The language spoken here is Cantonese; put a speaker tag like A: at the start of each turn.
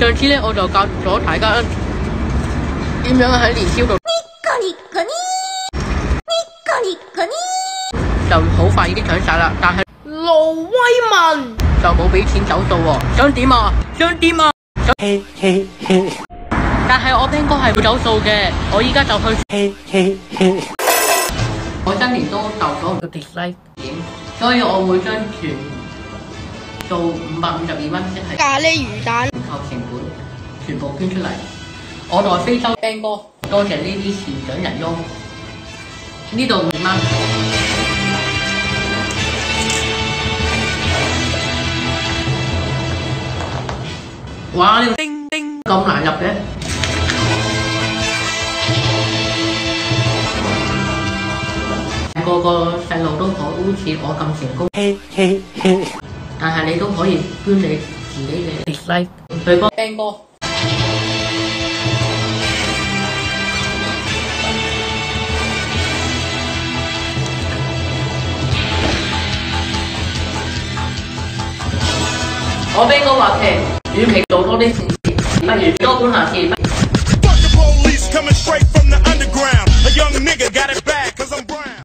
A: 上次咧我就教咗大家點樣喺年宵度就好快已經搶晒啦，但係盧威文就冇俾錢走數喎，想點啊？想點啊？但係我兵哥係會走數嘅，我依家就去。我新年都鬥咗個 dislike 點，所以我會將全做552蚊，即係
B: 咖喱魚蛋
A: 扣成本，全部捐出嚟。我代非洲兵哥，多謝呢啲善長人翁。呢度5蚊。哇！呢個叮叮咁難入嘅。個個細路都好似我咁成功，但係你都可以捐你自己嘅 dislike 對幫 band 哥。我 band 哥話嘅，與其做多啲善事，不如多管閒事。